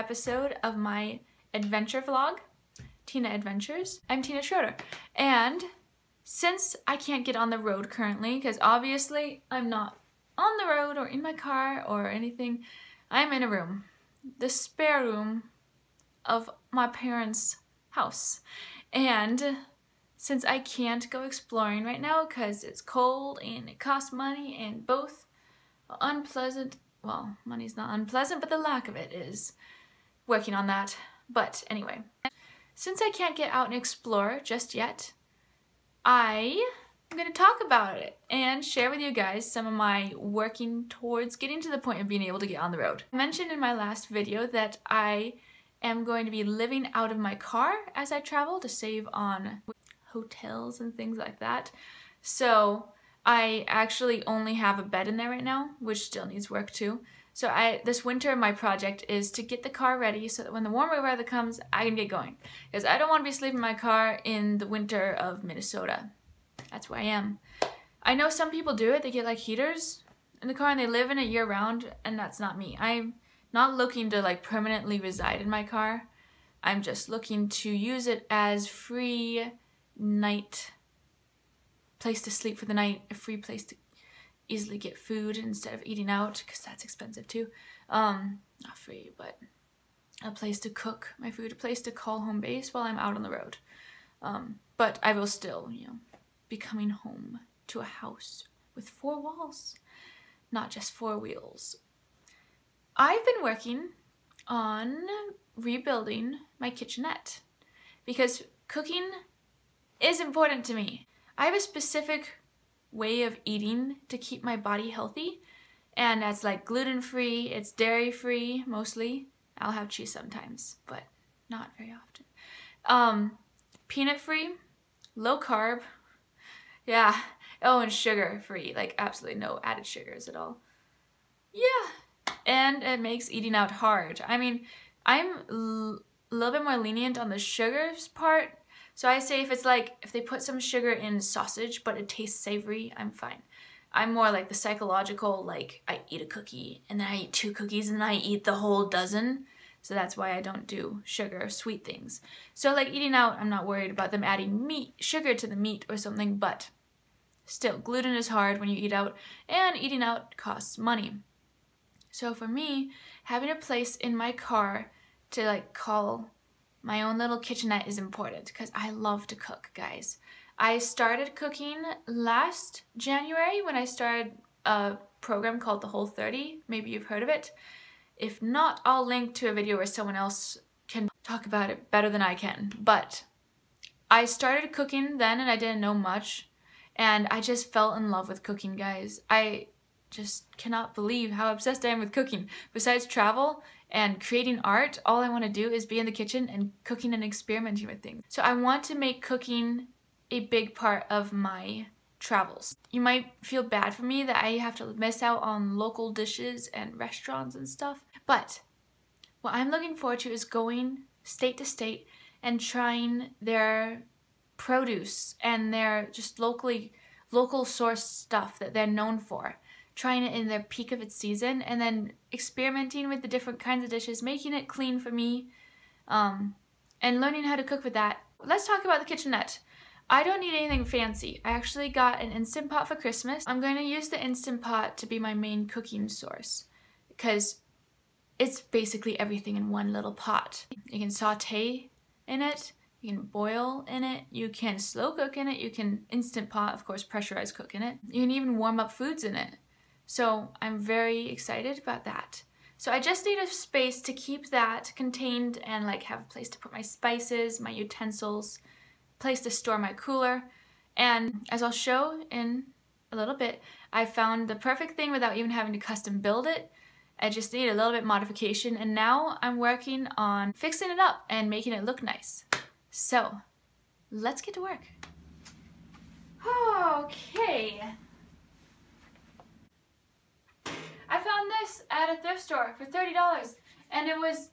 episode of my adventure vlog, Tina Adventures. I'm Tina Schroeder, and since I can't get on the road currently, because obviously I'm not on the road or in my car or anything, I'm in a room, the spare room of my parents' house. And since I can't go exploring right now because it's cold and it costs money and both are unpleasant, well, money's not unpleasant, but the lack of it is. Working on that. But anyway, since I can't get out and explore just yet, I'm going to talk about it and share with you guys some of my working towards getting to the point of being able to get on the road. I mentioned in my last video that I am going to be living out of my car as I travel to save on hotels and things like that. So I actually only have a bed in there right now, which still needs work too. So this winter my project is to get the car ready so that when the warmer weather comes, I can get going. Because I don't want to be sleeping in my car in the winter of Minnesota. That's where I am. I know some people do it, they get like heaters in the car and they live in it year round, and that's not me. I'm not looking to like permanently reside in my car. I'm just looking to use it as free night place to sleep for the night, a free place to easily get food instead of eating out, because that's expensive too. Not free, but a place to cook my food, a place to call home base while I'm out on the road. But I will still, you know, be coming home to a house with 4 walls, not just 4 wheels. I've been working on rebuilding my kitchenette because cooking is important to me. I have a specific way of eating to keep my body healthy, and that's like gluten-free, it's dairy-free mostly. I'll have cheese sometimes, but not very often. Peanut-free, low-carb, yeah. Oh, and sugar-free, like absolutely no added sugars at all. Yeah, and it makes eating out hard. I mean, I'm a little bit more lenient on the sugars part. So I say if they put some sugar in sausage but it tastes savory, I'm fine. I'm more like the psychological, like I eat a cookie and then I eat 2 cookies and then I eat the whole dozen. So that's why I don't do sugar, sweet things. So like eating out, I'm not worried about them adding sugar to the meat or something, but still, gluten is hard when you eat out, and eating out costs money. So for me, having a place in my car to like call my own little kitchenette is important because I love to cook, guys. I started cooking last January when I started a program called The Whole30. Maybe you've heard of it. If not, I'll link to a video where someone else can talk about it better than I can. But I started cooking then and I didn't know much, and I just fell in love with cooking, guys. I just cannot believe how obsessed I am with cooking. Besides travel and creating art, all I want to do is be in the kitchen and cooking and experimenting with things. So I want to make cooking a big part of my travels. You might feel bad for me that I have to miss out on local dishes and restaurants and stuff, but what I'm looking forward to is going state to state and trying their produce and their just local sourced stuff that they're known for. Trying it in their peak of its season, and then experimenting with the different kinds of dishes, making it clean for me, and learning how to cook with that. Let's talk about the kitchenette. I don't need anything fancy. I actually got an Instant Pot for Christmas. I'm going to use the Instant Pot to be my main cooking source because it's basically everything in one little pot. You can saute in it, you can boil in it, you can slow cook in it, you can Instant Pot, of course, pressurized cook in it. You can even warm up foods in it. So I'm very excited about that. So I just need a space to keep that contained and like have a place to put my spices, my utensils, place to store my cooler. And as I'll show in a little bit, I found the perfect thing without even having to custom build it. I just need a little bit modification, and now I'm working on fixing it up and making it look nice. So let's get to work. Okay. I found this at a thrift store for $30, and it was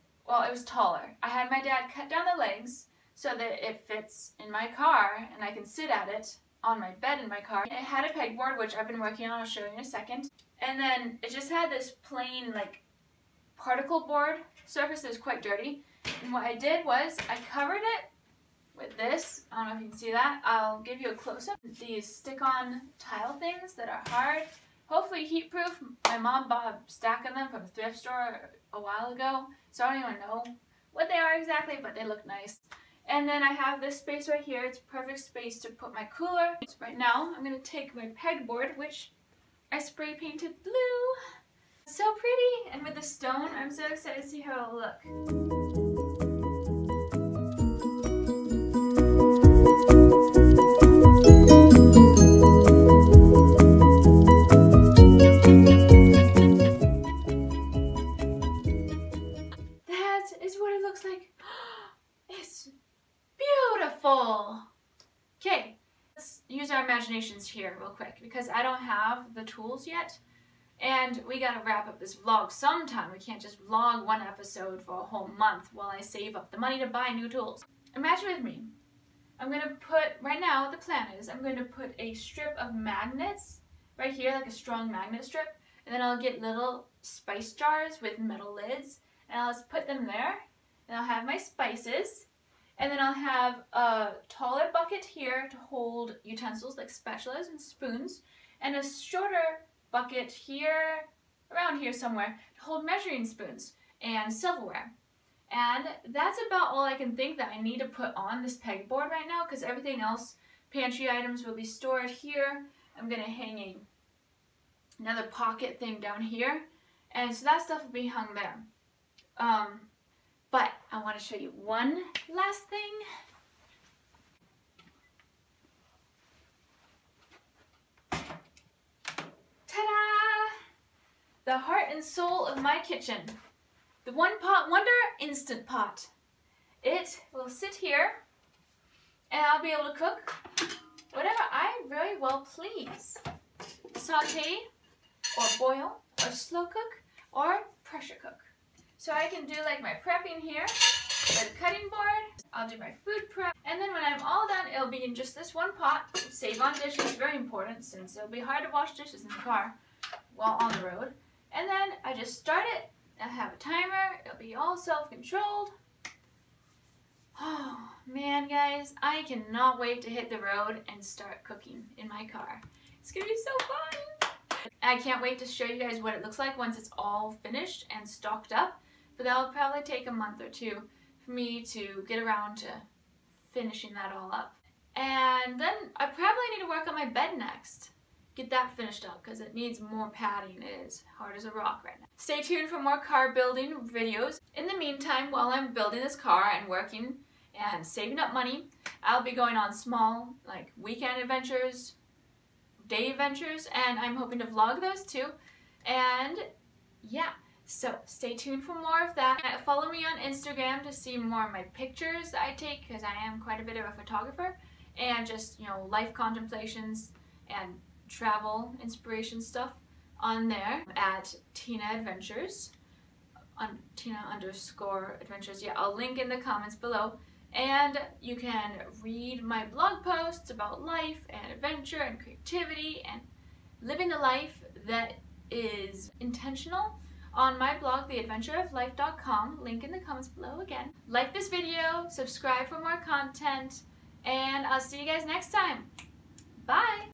taller. I had my dad cut down the legs so that it fits in my car and I can sit at it on my bed in my car. It had a pegboard, which I've been working on, I'll show you in a second. And then it just had this plain like particle board surface that is quite dirty. And what I did was I covered it with this. I don't know if you can see that. I'll give you a close-up. These stick-on tile things that are hard, hopefully heat-proof. My mom bought a stack of them from a thrift store a while ago, so I don't even know what they are exactly, but they look nice. And then I have this space right here. It's a perfect space to put my cooler. So right now, I'm going to take my pegboard, which I spray painted blue. So pretty! And with the stone, I'm so excited to see how it'll look. Okay, let's use our imaginations here real quick because I don't have the tools yet and we gotta wrap up this vlog sometime. We can't just vlog one episode for a whole month while I save up the money to buy new tools. Imagine with me, I'm gonna put, right now the plan is, I'm going to put a strip of magnets right here, like a strong magnet strip, and then I'll get little spice jars with metal lids and I'll just put them there and I'll have my spices. And then I'll have a taller bucket here to hold utensils like spatulas and spoons, and a shorter bucket here, around here somewhere, to hold measuring spoons and silverware. And that's about all I can think that I need to put on this pegboard right now, because everything else, pantry items, will be stored here. I'm going to hang another pocket thing down here, and so that stuff will be hung there. But I want to show you one last thing. Ta-da! The heart and soul of my kitchen. The One Pot Wonder Instant Pot. It will sit here and I'll be able to cook whatever I very well please. Saute or boil or slow cook or pressure cook. So I can do like my prepping here with a cutting board. I'll do my food prep. And then when I'm all done, it'll be in just this one pot. Save on dishes, very important since it'll be hard to wash dishes in the car while on the road. And then I just start it. I have a timer. It'll be all self-controlled. Oh man, guys, I cannot wait to hit the road and start cooking in my car. It's gonna be so fun. I can't wait to show you guys what it looks like once it's all finished and stocked up. But that'll probably take a month or two for me to get around to finishing that all up. And then I probably need to work on my bed next. Get that finished up because it needs more padding. It is hard as a rock right now. Stay tuned for more car building videos. In the meantime, while I'm building this car and working and saving up money, I'll be going on small like weekend adventures, day adventures, and I'm hoping to vlog those too. And yeah. So stay tuned for more of that. Follow me on Instagram to see more of my pictures that I take because I am quite a bit of a photographer, and just, you know, life contemplations and travel inspiration stuff on there at Tina Adventures, on Tina_Adventures. Yeah, I'll link in the comments below. And you can read my blog posts about life and adventure and creativity and living the life that is intentional on my blog, theadventureoflife.com, link in the comments below again. Like this video, subscribe for more content, and I'll see you guys next time. Bye!